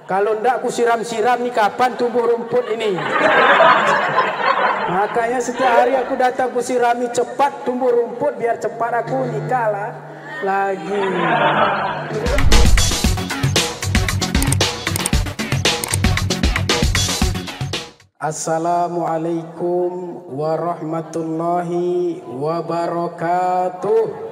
Kalau ndak ku siram-siram nih kapan tumbuh rumput ini. Makanya setiap hari aku datang ku sirami cepat tumbuh rumput biar cepat aku nikah lah lagi. Assalamualaikum warahmatullahi wabarakatuh.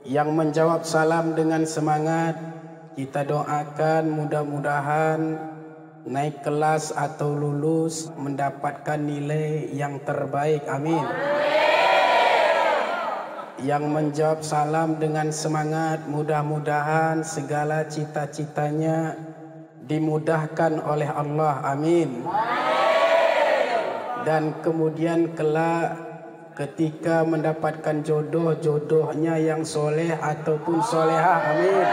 Yang menjawab salam dengan semangat, kita doakan mudah-mudahan naik kelas atau lulus mendapatkan nilai yang terbaik. Amin. Yang menjawab salam dengan semangat, mudah-mudahan segala cita-citanya dimudahkan oleh Allah. Amin. Dan kemudian kelak ketika mendapatkan jodoh, jodohnya yang soleh ataupun solehah. Amin.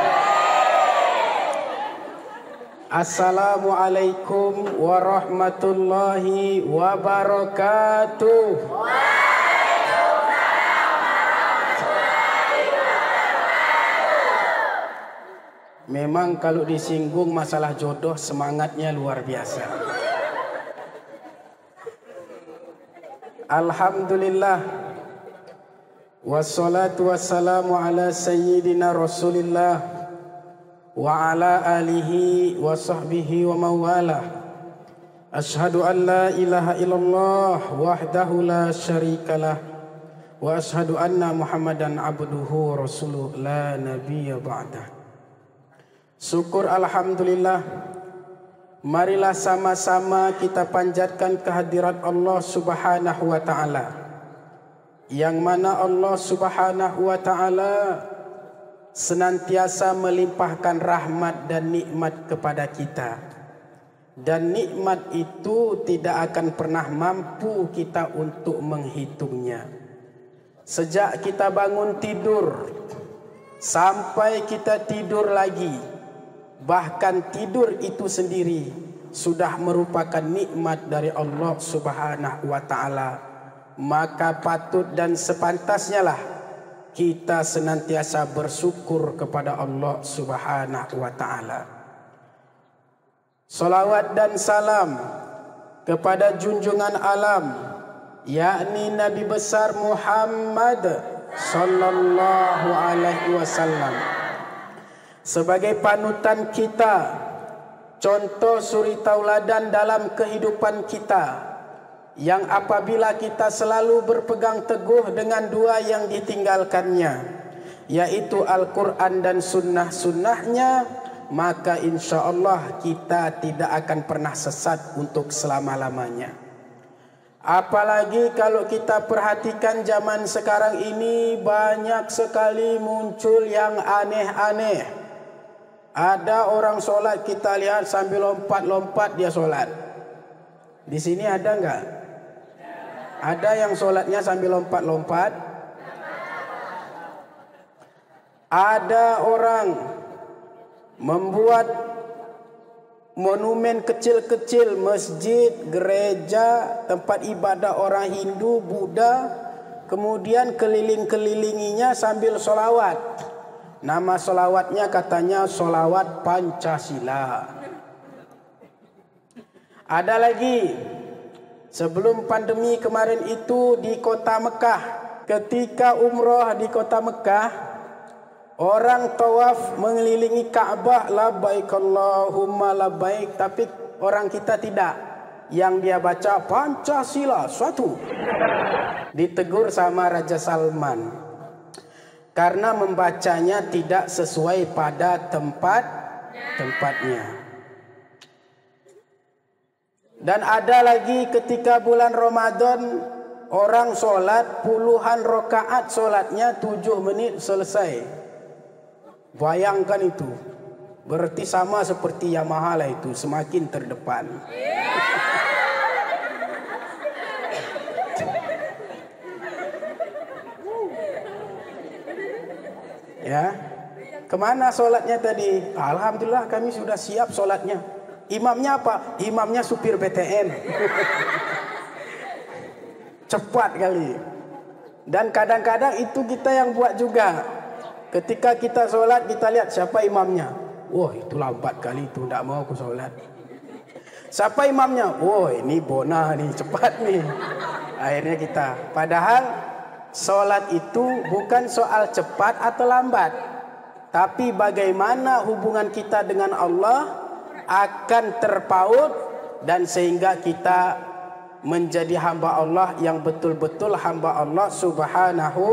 Assalamualaikum warahmatullahi wabarakatuh. Memang kalau disinggung masalah jodoh semangatnya luar biasa. Alhamdulillah, wassalatu wassalamu ala sayyidina Rasulillah wa ala alihi wa sahbihi wa mawalah. Ashhadu an la ilaha illallah wahdahu la syarikalah wa ashhadu anna Muhammadan abduhu wa rasuluh la nabiyya ba'dah. Syukur alhamdulillah. Marilah sama-sama kita panjatkan kehadirat Allah Subhanahu wa taala. Yang mana Allah Subhanahu wa taala senantiasa melimpahkan rahmat dan nikmat kepada kita. Dan nikmat itu tidak akan pernah mampu kita untuk menghitungnya. Sejak kita bangun tidur sampai kita tidur lagi, bahkan tidur itu sendiri sudah merupakan nikmat dari Allah Subhanahu wa taala. Maka patut dan sepantasnya lah kita senantiasa bersyukur kepada Allah Subhanahu wa taala. Salawat dan salam kepada junjungan alam, yakni Nabi besar Muhammad sallallahu alaihi wasallam, sebagai panutan kita, contoh suri tauladan dalam kehidupan kita, yang apabila kita selalu berpegang teguh dengan dua yang ditinggalkannya, yaitu Al-Quran dan sunnah-sunnahnya, maka insya Allah kita tidak akan pernah sesat untuk selama-lamanya. Apalagi kalau kita perhatikan zaman sekarang ini banyak sekali muncul yang aneh-aneh. Ada orang solat kita lihat sambil lompat-lompat dia solat. Di sini ada enggak? Ada yang solatnya sambil lompat-lompat? Ada orang membuat monumen kecil-kecil, masjid, gereja, tempat ibadah orang Hindu, Buddha, kemudian keliling-kelilinginya sambil solawat. Nama solawatnya katanya solawat Pancasila. Ada lagi, sebelum pandemi kemarin itu di kota Mekah, ketika umroh di kota Mekah, orang tawaf mengelilingi Ka'bah, labbaik Allahumma labbaik, tapi orang kita tidak. Yang dia baca Pancasila satu. Ditegur sama Raja Salman karena membacanya tidak sesuai pada tempatnya. Dan ada lagi ketika bulan Ramadan, orang solat puluhan rakaat, solatnya 7 menit selesai. Bayangkan itu. Berarti sama seperti Yamaha lah itu, semakin terdepan. Ya, kemana solatnya tadi? Alhamdulillah kami sudah siap solatnya. Imamnya apa? Imamnya supir BTN. Cepat kali. Dan kadang-kadang itu kita yang buat juga. Ketika kita solat, kita lihat siapa imamnya. Wah, itu lambat kali itu, tidak mau aku solat. Siapa imamnya? Wah, ini Bona nih, cepat nih. Akhirnya kita. Padahal solat itu bukan soal cepat atau lambat. Tapi bagaimana hubungan kita dengan Allah akan terpaut dan sehingga kita menjadi hamba Allah yang betul-betul hamba Allah Subhanahu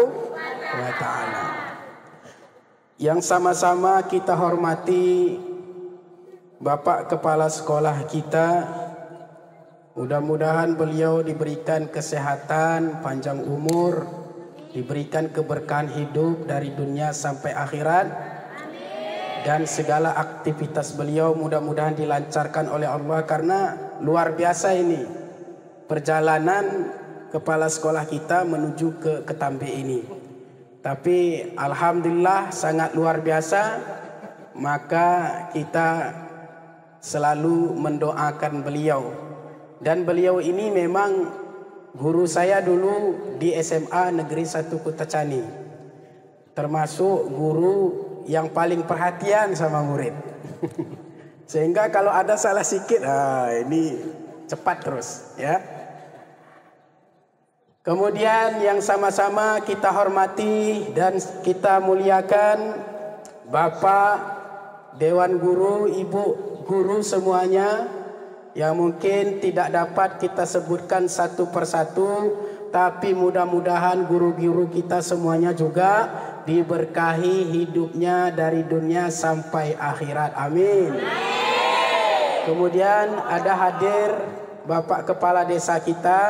wa ta'ala. Yang sama-sama kita hormati Bapak Kepala Sekolah kita. Mudah-mudahan beliau diberikan kesehatan, panjang umur, diberikan keberkahan hidup dari dunia sampai akhirat. Dan segala aktivitas beliau mudah-mudahan dilancarkan oleh Allah, karena luar biasa ini perjalanan kepala sekolah kita menuju ke Ketambe ini. Tapi alhamdulillah sangat luar biasa. Maka kita selalu mendoakan beliau. Dan beliau ini memang guru saya dulu di SMA Negeri 1 Kutacani. Termasuk guru yang paling perhatian sama murid. Sehingga kalau ada salah sikit, ini cepat terus, ya. Kemudian yang sama-sama kita hormati dan kita muliakan Bapak Dewan Guru, Ibu Guru semuanya, yang mungkin tidak dapat kita sebutkan satu persatu, tapi mudah-mudahan guru-guru kita semuanya juga diberkahi hidupnya dari dunia sampai akhirat. Amin. Kemudian ada hadir Bapak Kepala Desa kita.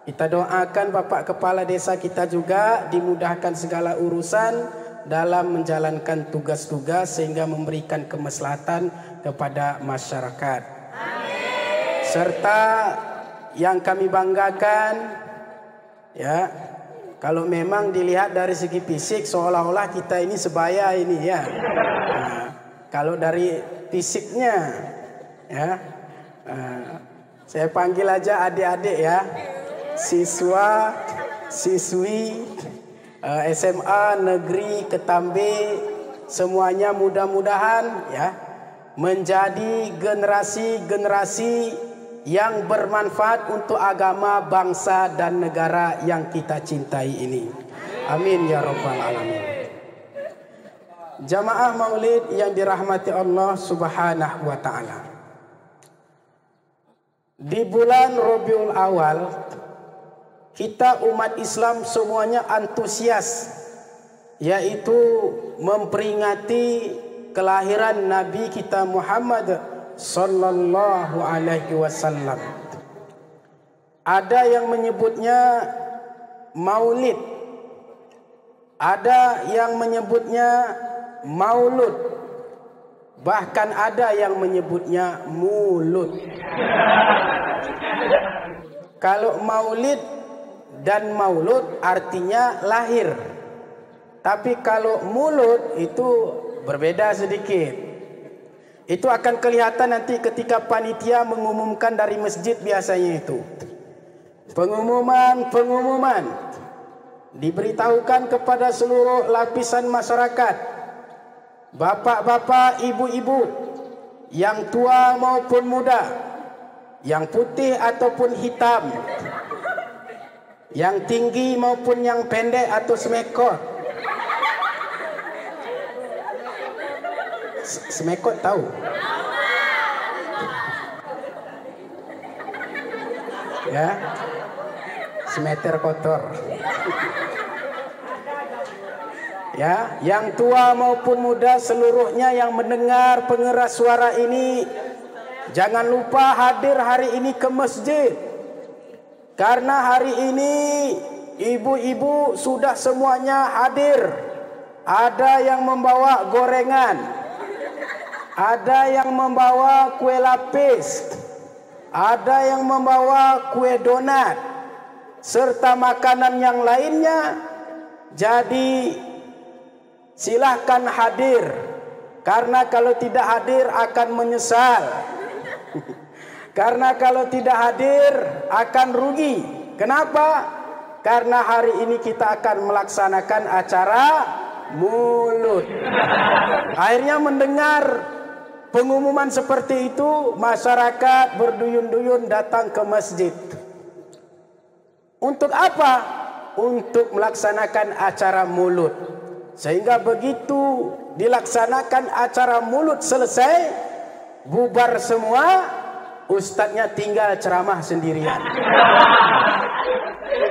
Kita doakan Bapak Kepala Desa kita juga dimudahkan segala urusan dalam menjalankan tugas-tugas sehingga memberikan kemaslahatan kepada masyarakat. Amin. Serta yang kami banggakan, ya, kalau memang dilihat dari segi fisik seolah-olah kita ini sebaya ini, ya. Nah, kalau dari fisiknya, ya, saya panggil aja adik-adik, ya. Siswa, siswi SMA Negeri Ketambe, semuanya mudah-mudahan, ya, menjadi generasi-generasi yang bermanfaat untuk agama, bangsa dan negara yang kita cintai ini. Amin ya rabbal alamin. Jamaah Maulid yang dirahmati Allah Subhanahu wa ta'ala. Di bulan Rabiul Awal, kita umat Islam semuanya antusias, yaitu memperingati kelahiran Nabi kita Muhammad sallallahu alaihi wasallam. Ada yang menyebutnya Maulid, ada yang menyebutnya Maulud, bahkan ada yang menyebutnya Mulud. Kalau Maulid dan Maulud artinya lahir. Tapi kalau Mulud itu berbeda sedikit. Itu akan kelihatan nanti ketika panitia mengumumkan dari masjid biasanya itu. Pengumuman diberitahukan kepada seluruh lapisan masyarakat. Bapak-bapak, ibu-ibu, yang tua maupun muda, yang putih ataupun hitam, yang tinggi maupun yang pendek atau semekot. Semekot tahu? Ya, semeter kotor. Ya, yang tua maupun muda seluruhnya yang mendengar pengeras suara ini, jangan lupa hadir hari ini ke masjid. Karena hari ini ibu-ibu sudah semuanya hadir. Ada yang membawa gorengan, ada yang membawa kue lapis, ada yang membawa kue donat, serta makanan yang lainnya. Jadi silahkan hadir, karena kalau tidak hadir akan menyesal. Karena kalau tidak hadir akan rugi. Kenapa? Karena hari ini kita akan melaksanakan acara Maulud. Akhirnya mendengar pengumuman seperti itu, masyarakat berduyun-duyun datang ke masjid. Untuk apa? Untuk melaksanakan acara Maulud. Sehingga begitu dilaksanakan acara Maulud selesai, bubar semua, ustadznya tinggal ceramah sendirian.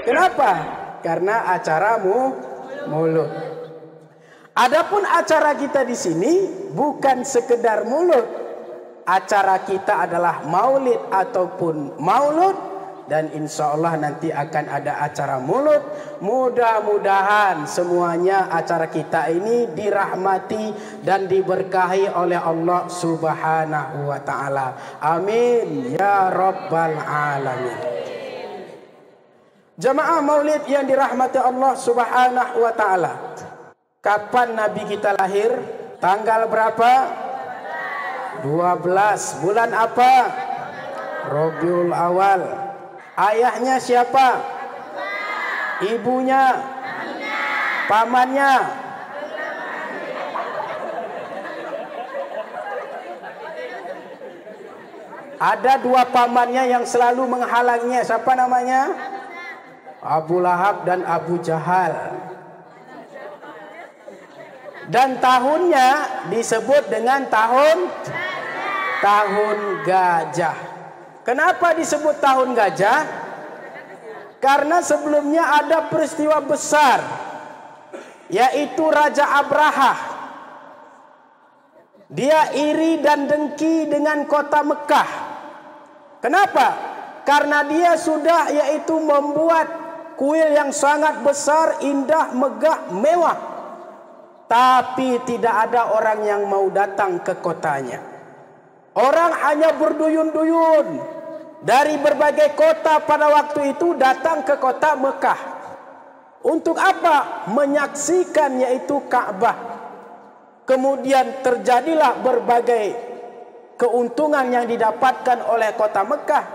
Kenapa? Karena acara Maulud. Adapun acara kita di sini bukan sekedar Maulud. Acara kita adalah Maulid ataupun Maulud, dan insya Allah nanti akan ada acara Maulud. Mudah-mudahan semuanya acara kita ini dirahmati dan diberkahi oleh Allah Subhanahu wa taala. Amin ya rabbal alamin. Jamaah Maulid yang dirahmati Allah Subhanahu wa taala. Kapan Nabi kita lahir? Tanggal berapa? 12. Bulan apa? Rabiul Awal. Ayahnya siapa? Ibunya? Pamannya? Ada dua pamannya yang selalu menghalangnya. Siapa namanya? Abu Lahab dan Abu Jahal. Dan tahunnya disebut dengan tahun gajah. Kenapa disebut tahun gajah? Karena sebelumnya ada peristiwa besar, yaitu Raja Abraha. Dia iri dan dengki dengan kota Mekah. Kenapa? Karena dia sudah yaitu membuat kuil yang sangat besar, indah, megah, mewah. Tapi tidak ada orang yang mau datang ke kotanya. Orang hanya berduyun-duyun dari berbagai kota pada waktu itu datang ke kota Mekah. Untuk apa? Menyaksikan yaitu Ka'bah. Kemudian terjadilah berbagai keuntungan yang didapatkan oleh kota Mekah.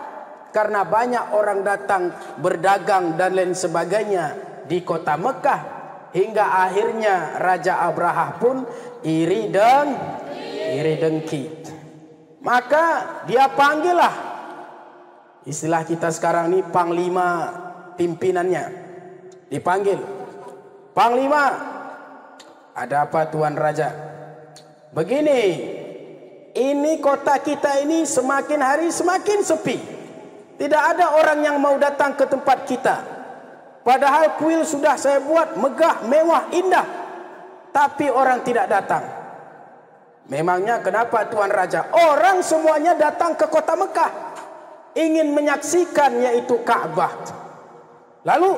Karena banyak orang datang berdagang dan lain sebagainya di kota Mekah. Hingga akhirnya Raja Abraha pun iri dengki. Maka dia panggillah, istilah kita sekarang ini panglima pimpinannya. Dipanggil, Panglima, ada apa Tuan Raja? Begini, ini kota kita ini semakin hari semakin sepi. Tidak ada orang yang mau datang ke tempat kita. Padahal kuil sudah saya buat megah, mewah, indah. Tapi orang tidak datang. Memangnya kenapa Tuan Raja? Orang semuanya datang ke kota Mekah. Ingin menyaksikan yaitu Ka'bah. Lalu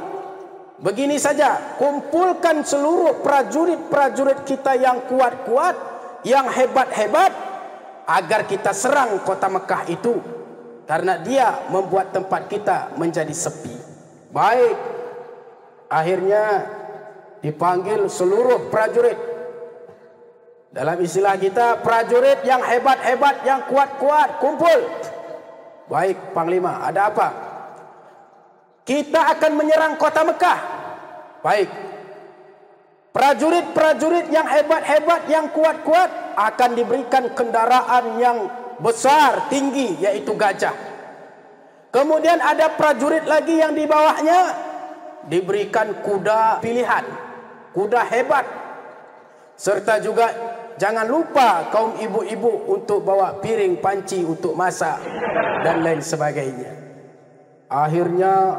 begini saja. Kumpulkan seluruh prajurit-prajurit kita yang kuat-kuat, yang hebat-hebat. Agar kita serang kota Mekah itu. Karena dia membuat tempat kita menjadi sepi. Baik. Akhirnya dipanggil seluruh prajurit. Dalam istilah kita, prajurit yang hebat-hebat, yang kuat-kuat, kumpul. Baik, Panglima, ada apa? Kita akan menyerang kota Mekah. Baik. Prajurit-prajurit yang hebat-hebat, yang kuat-kuat akan diberikan kendaraan yang besar, tinggi, yaitu gajah. Kemudian ada prajurit lagi yang di bawahnya diberikan kuda pilihan, kuda hebat. Serta juga jangan lupa kaum ibu-ibu untuk bawa piring panci untuk masak dan lain sebagainya. Akhirnya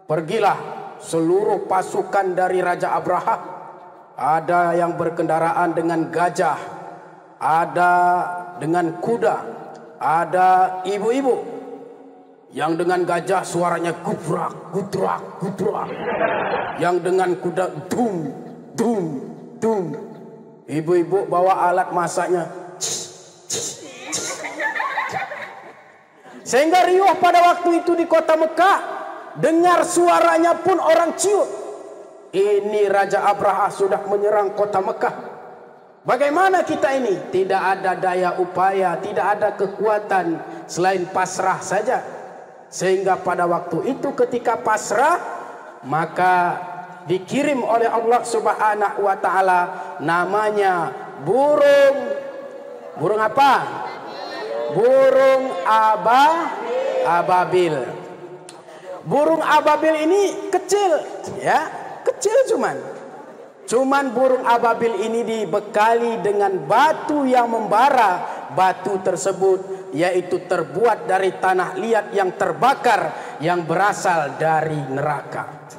pergilah seluruh pasukan dari Raja Abraha. Ada yang berkendaraan dengan gajah, ada dengan kuda, ada ibu-ibu yang dengan gajah suaranya gubrak, gudrak, gudrak. Yang dengan kuda dum, dum, dum. Ibu-ibu bawa alat masaknya. Sehingga riuh pada waktu itu di kota Mekah. Dengar suaranya pun orang ciut. Ini Raja Abraha sudah menyerang kota Mekah. Bagaimana kita ini? Tidak ada daya upaya, tidak ada kekuatan selain pasrah saja. Sehingga pada waktu itu ketika pasrah, maka dikirim oleh Allah Subhanahu wa taala namanya burung apa? Burung ababil. Burung ababil ini kecil, ya, kecil cuman burung ababil ini dibekali dengan batu yang membara. Batu tersebut yaitu terbuat dari tanah liat yang terbakar yang berasal dari neraka.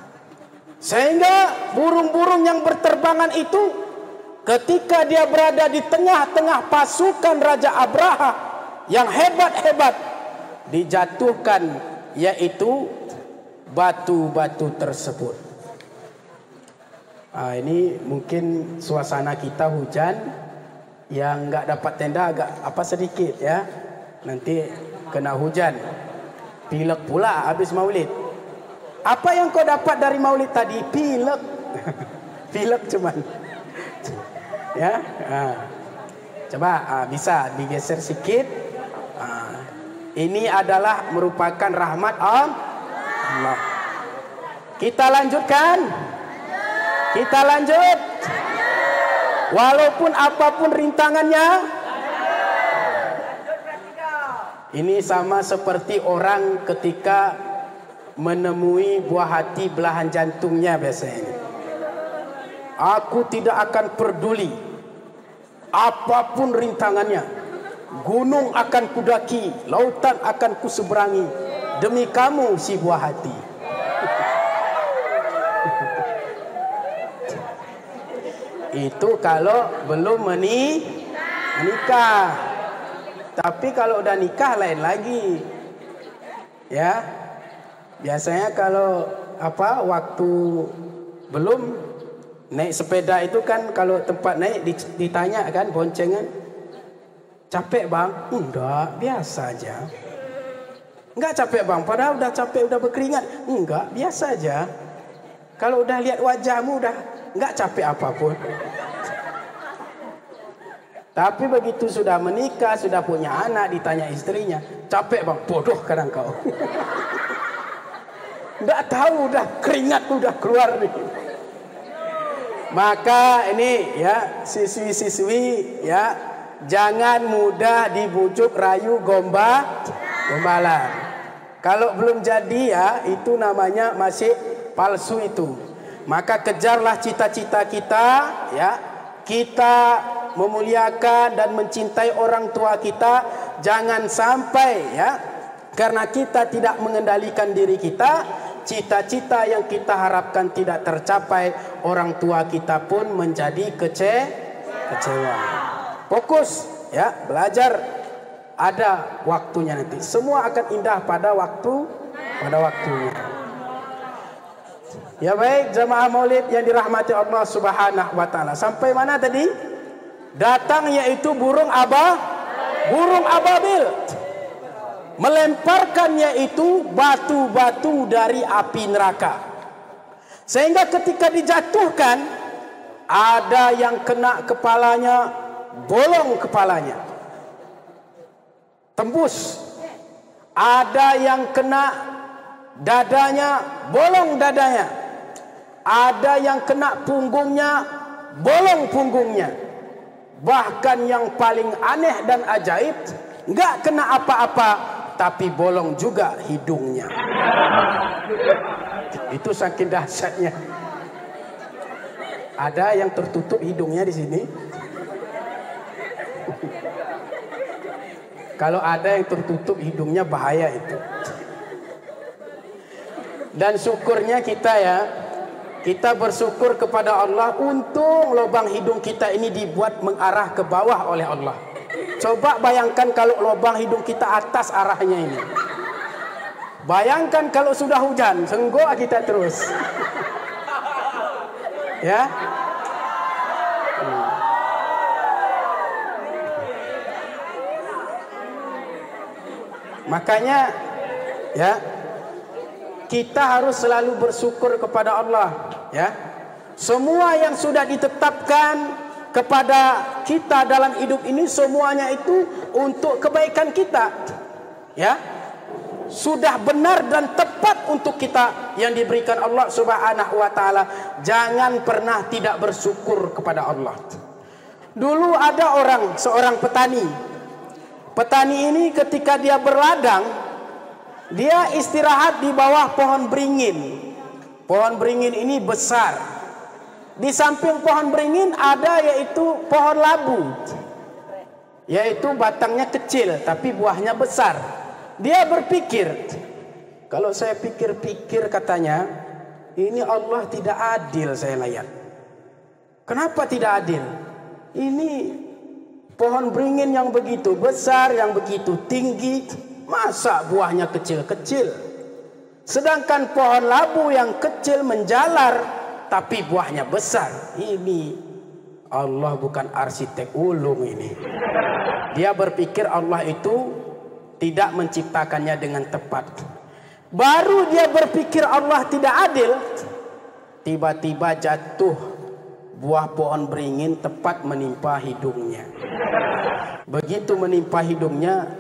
Sehingga burung-burung yang berterbangan itu ketika dia berada di tengah-tengah pasukan Raja Abraha yang hebat-hebat, dijatuhkan yaitu batu-batu tersebut. Ini mungkin suasana kita hujan, yang nggak dapat tenda agak apa sedikit ya, nanti kena hujan, pilek pula habis maulid. Apa yang kau dapat dari maulid tadi? Pilek. Pilek cuman. Ya. Coba bisa digeser sedikit. Ini adalah merupakan rahmat Allah. Kita lanjutkan. Kita lanjut. Walaupun apapun rintangannya. Ini sama seperti orang ketika menemui buah hati belahan jantungnya biasanya. Aku tidak akan peduli apapun rintangannya. Gunung akan kudaki, lautan akan kuseberangi demi kamu si buah hati. Itu kalau belum menikah. Tapi kalau udah nikah lain lagi. Ya. Biasanya kalau waktu belum naik sepeda itu kan, kalau tempat naik ditanya kan boncengan, capek bang? Enggak, biasa aja. Enggak capek bang, padahal udah capek, udah berkeringat. Enggak, biasa aja. Kalau udah lihat wajahmu udah enggak capek apapun. Tapi begitu sudah menikah, sudah punya anak, ditanya istrinya, capek bang? Bodoh kadang kau. Enggak tahu, udah keringat udah keluar nih. Maka ini ya siswi-siswi ya, jangan mudah dibujuk rayu gombalan. Kalau belum jadi ya itu namanya masih palsu itu. Maka kejarlah cita-cita kita ya. Kita memuliakan dan mencintai orang tua kita, jangan sampai ya karena kita tidak mengendalikan diri kita, cita-cita yang kita harapkan tidak tercapai, orang tua kita pun menjadi kecewa. Fokus ya, belajar, ada waktunya nanti. Semua akan indah pada waktunya. Ya baik, jamaah maulid yang dirahmati Allah Subhanahu wa taala. Sampai mana tadi? Datang yaitu burung ababil. Melemparkannya itu batu-batu dari api neraka. Sehingga ketika dijatuhkan, ada yang kena kepalanya, bolong kepalanya, tembus. Ada yang kena dadanya, bolong dadanya. Ada yang kena punggungnya, bolong punggungnya. Bahkan yang paling aneh dan ajaib, enggak kena apa-apa, tapi bolong juga hidungnya. Itu saking dahsyatnya. Ada yang tertutup hidungnya di sini. Kalau ada yang tertutup hidungnya, bahaya itu. Dan syukurnya kita ya, kita bersyukur kepada Allah, untung lubang hidung kita ini dibuat mengarah ke bawah oleh Allah. Coba bayangkan kalau lubang hidung kita atas arahnya ini. Bayangkan kalau sudah hujan, senggok kita terus. Ya. Makanya ya, kita harus selalu bersyukur kepada Allah ya. Semua yang sudah ditetapkan kepada kita dalam hidup ini, semuanya itu untuk kebaikan kita ya. sudah benar dan tepat untuk kita yang diberikan Allah Subhanahu wa taala. Jangan pernah tidak bersyukur kepada Allah. Dulu ada seorang petani. Petani ini ketika dia berladang, dia istirahat di bawah pohon beringin. Pohon beringin ini besar. Di samping pohon beringin ada yaitu pohon labu. Yaitu batangnya kecil tapi buahnya besar. Dia berpikir, kalau saya pikir-pikir katanya, ini Allah tidak adil saya lihat. Kenapa tidak adil? Ini pohon beringin yang begitu besar, yang begitu tinggi, masa buahnya kecil-kecil? Sedangkan pohon labu yang kecil menjalar, tapi buahnya besar. Ini Allah bukan arsitek ulung ini. Dia berpikir Allah itu tidak menciptakannya dengan tepat. Baru dia berpikir Allah tidak adil, tiba-tiba jatuh buah pohon beringin tepat menimpa hidungnya. Begitu menimpa hidungnya,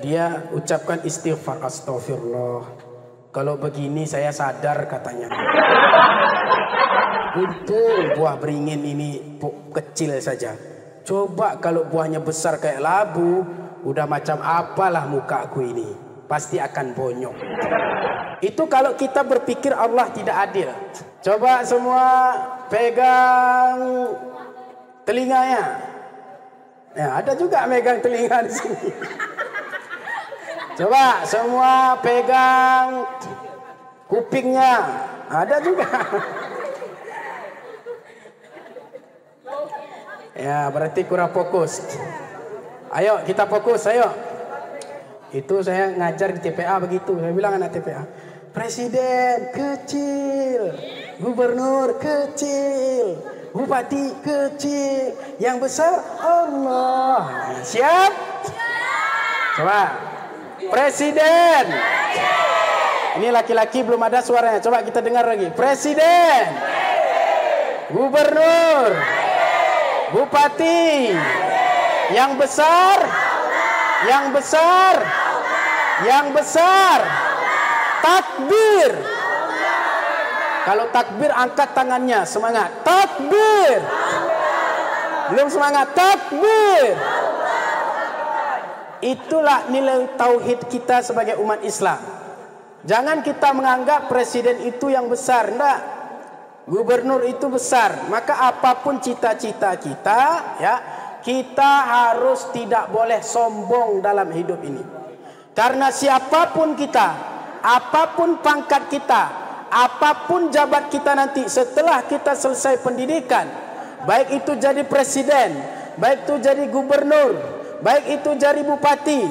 dia ucapkan istighfar, astagfirullah. Kalau begini saya sadar katanya. Untung buah beringin ini kecil saja. Coba kalau buahnya besar kayak labu, udah macam apalah muka aku ini. Pasti akan bonyok. Itu kalau kita berpikir Allah tidak adil. Coba semua pegang telinganya. Ya, ada juga megang telinga di sini. Coba semua pegang kupingnya. Ada juga. Ya, berarti kurang fokus. Ayo kita fokus, ayo. Itu saya ngajar di TPA begitu. Saya bilang anak TPA, presiden kecil, gubernur kecil, bupati kecil, yang besar Allah. Siap? Coba. Presiden. Ini laki-laki belum ada suaranya. Coba kita dengar lagi. Presiden. Gubernur. Bupati. Yang besar. Yang besar. Yang besar. Takbir. Kalau takbir angkat tangannya, semangat. Takbir. Belum semangat. Takbir. Itulah nilai tauhid kita sebagai umat Islam. Jangan kita menganggap presiden itu yang besar. Enggak. Gubernur itu besar. Maka apapun cita-cita kita, ya, kita harus tidak boleh sombong dalam hidup ini. Karena siapapun kita, apapun pangkat kita, apapun jabat kita nanti setelah kita selesai pendidikan, baik itu jadi presiden, baik itu jadi gubernur, baik itu jadi bupati,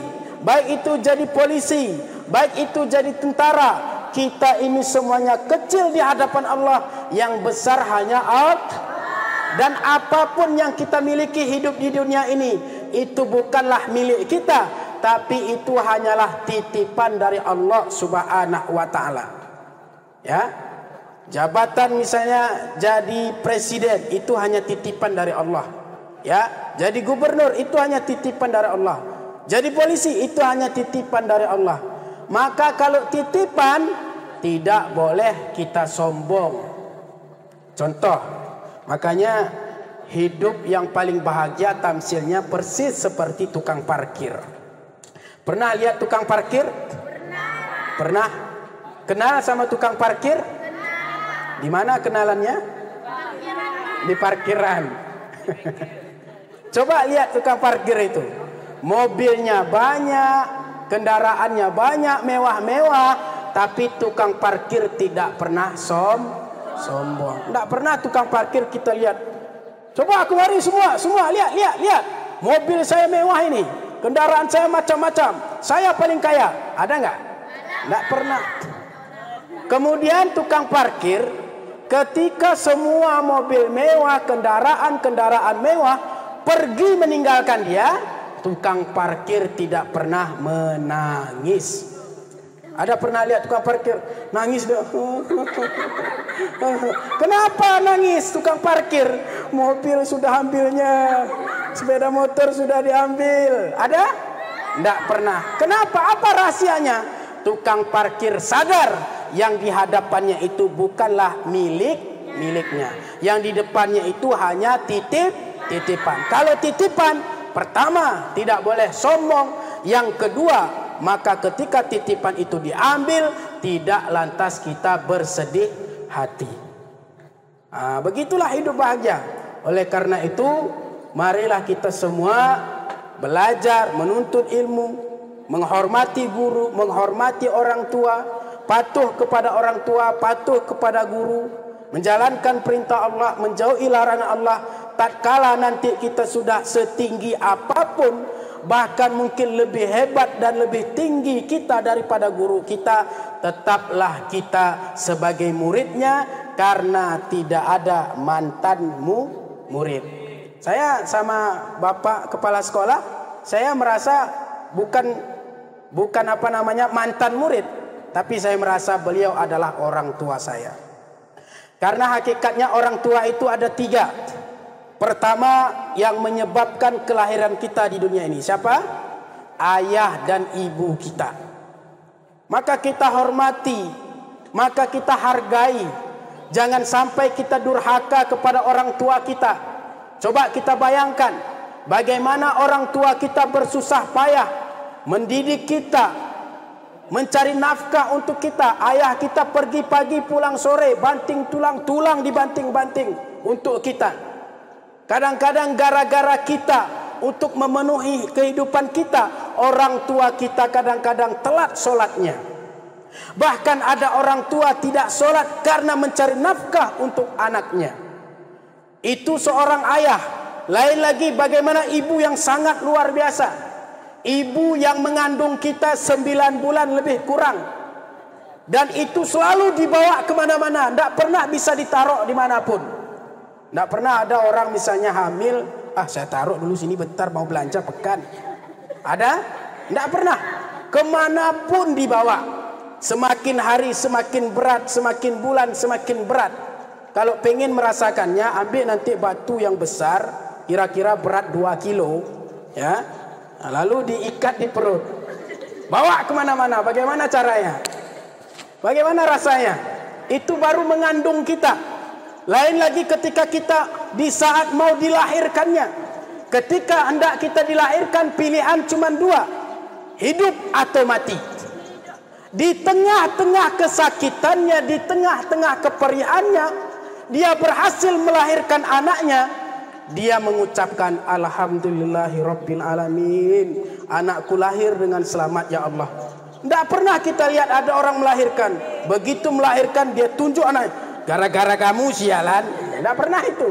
baik itu jadi polisi, baik itu jadi tentara, kita ini semuanya kecil di hadapan Allah. Yang besar hanya Allah. Dan apapun yang kita miliki hidup di dunia ini, itu bukanlah milik kita, tapi itu hanyalah titipan dari Allah Subhanahu wa taala. Ya. Jabatan misalnya jadi presiden, itu hanya titipan dari Allah. Ya, jadi gubernur itu hanya titipan dari Allah. Jadi polisi itu hanya titipan dari Allah. Maka kalau titipan, tidak boleh kita sombong. Contoh, makanya hidup yang paling bahagia tamsilnya persis seperti tukang parkir. Pernah lihat tukang parkir? Pernah. Kenal sama tukang parkir? Di mana kenalannya? Di parkiran. Coba lihat tukang parkir itu. Mobilnya banyak, kendaraannya banyak, mewah-mewah, tapi tukang parkir tidak pernah sombong. Tidak pernah tukang parkir kita lihat. Coba aku mari semua, lihat. Mobil saya mewah ini, kendaraan saya macam-macam, saya paling kaya. Ada nggak? Tidak pernah. Kemudian tukang parkir, ketika semua mobil mewah, kendaraan mewah pergi meninggalkan dia, tukang parkir tidak pernah menangis. Ada pernah lihat tukang parkir nangis? Kenapa nangis tukang parkir? Mobil sudah ambilnya, sepeda motor sudah diambil. Ada? Tidak pernah. Kenapa? Apa rahasianya? tukang parkir sadar yang di hadapannya itu bukanlah miliknya. Yang di depannya itu hanya titipan. Kalau titipan, pertama tidak boleh sombong. Yang kedua, maka ketika titipan itu diambil, tidak lantas kita bersedih hati. Begitulah hidup bahagia. Oleh karena itu, marilah kita semua belajar, menuntut ilmu, menghormati guru, menghormati orang tua, patuh kepada orang tua, patuh kepada guru, menjalankan perintah Allah, menjauhi larangan Allah. Tatkala nanti kita sudah setinggi apapun, bahkan mungkin lebih hebat dan lebih tinggi kita daripada guru kita, tetaplah kita sebagai muridnya, karena tidak ada mantan murid. Saya sama Bapak Kepala Sekolah, saya merasa bukan mantan murid, tapi saya merasa beliau adalah orang tua saya. Karena hakikatnya orang tua itu ada 3. Pertama, yang menyebabkan kelahiran kita di dunia ini siapa? Ayah dan ibu kita. Maka kita hormati, maka kita hargai. Jangan sampai kita durhaka kepada orang tua kita. Coba kita bayangkan bagaimana orang tua kita bersusah payah mendidik kita, mencari nafkah untuk kita. Ayah kita pergi pagi pulang sore, banting tulang dibanting-banting untuk kita. Kadang-kadang gara-gara kita untuk memenuhi kehidupan kita, orang tua kita kadang-kadang telat solatnya. Bahkan ada orang tua tidak solat karena mencari nafkah untuk anaknya. Itu seorang ayah. Lain lagi bagaimana ibu yang sangat luar biasa. Ibu yang mengandung kita 9 bulan lebih kurang. Dan itu selalu dibawa kemana-mana. Tidak pernah bisa ditaruh dimanapun. Tidak pernah ada orang misalnya hamil, saya taruh dulu sini bentar mau belanja pekan. Ada? Tidak pernah. Kemanapun dibawa. Semakin hari semakin berat, semakin bulan semakin berat. Kalau pengen merasakannya, ambil nanti batu yang besar, kira-kira berat 2 kilo, ya. Lalu diikat di perut. Bawa kemana-mana. Bagaimana caranya? Bagaimana rasanya? Itu baru mengandung kita. Lain lagi ketika kita di saat mau dilahirkannya. Ketika hendak kita dilahirkan, pilihan cuma 2. Hidup atau mati. Di tengah-tengah kesakitannya, di tengah-tengah keperihannya, dia berhasil melahirkan anaknya. Dia mengucapkan Alhamdulillahirabbil alamin. Anakku lahir dengan selamat ya Allah. Tidak pernah kita lihat ada orang melahirkan. Begitu melahirkan dia tunjuk anaknya. Gara-gara kamu sialan. Tidak pernah itu.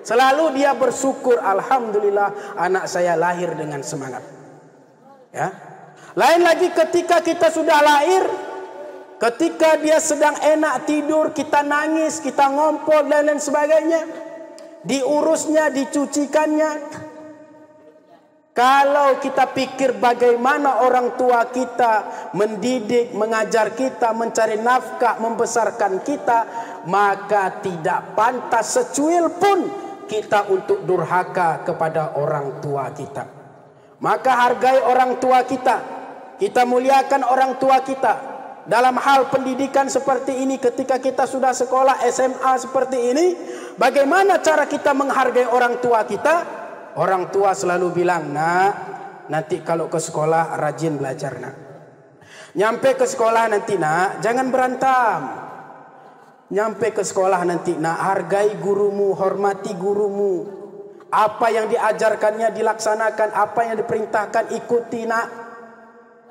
Selalu dia bersyukur, alhamdulillah anak saya lahir dengan semangat. Ya. Lain lagi ketika kita sudah lahir, ketika dia sedang enak tidur, kita nangis, kita ngompol dan lain sebagainya. Diurusnya, dicucikannya. Kalau kita pikir bagaimana orang tua kita mendidik, mengajar kita, mencari nafkah, membesarkan kita, maka tidak pantas secuil pun kita untuk durhaka kepada orang tua kita. Maka hargai orang tua kita. Kita muliakan orang tua kita. Dalam hal pendidikan seperti ini, ketika kita sudah sekolah SMA seperti ini, bagaimana cara kita menghargai orang tua kita? Orang tua selalu bilang, nak, nanti kalau ke sekolah rajin belajar, nak. Nyampe ke sekolah nanti, nak, jangan berantem. Nyampe ke sekolah nanti, nak, hargai gurumu, hormati gurumu. Apa yang diajarkannya dilaksanakan, apa yang diperintahkan ikuti, nak.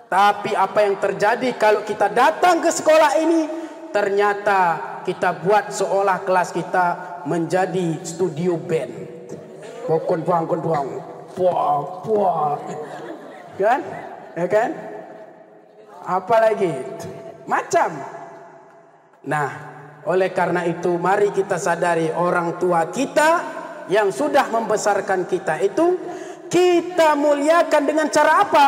Tapi apa yang terjadi kalau kita datang ke sekolah ini, ternyata kita buat seolah kelas kita menjadi studio band. Konduang, puak, kan? Ya kan? Apalagi macam. Nah, oleh karena itu mari kita sadari orang tua kita yang sudah membesarkan kita itu, kita muliakan dengan cara apa?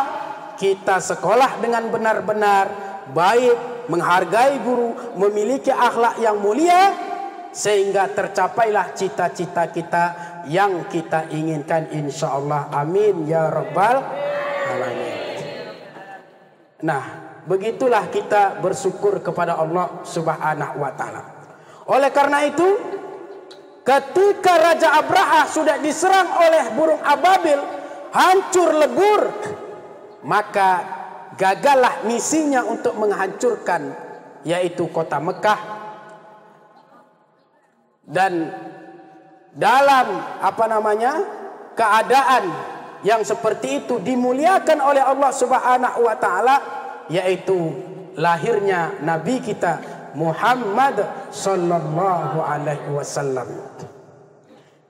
Kita sekolah dengan benar-benar baik, menghargai guru, memiliki akhlak yang mulia, sehingga tercapailah cita-cita kita yang kita inginkan, insyaallah. Amin ya rabbal alamin. Nah, begitulah kita bersyukur kepada Allah Subhanahu wa taala. Oleh karena itu, ketika Raja Abraha sudah diserang oleh burung ababil, hancur lebur, maka gagallah misinya untuk menghancurkan yaitu kota Mekah. Dan dalam keadaan yang seperti itu dimuliakan oleh Allah Subhanahu wa taala, yaitu lahirnya nabi kita Muhammad sallallahu alaihi wasallam.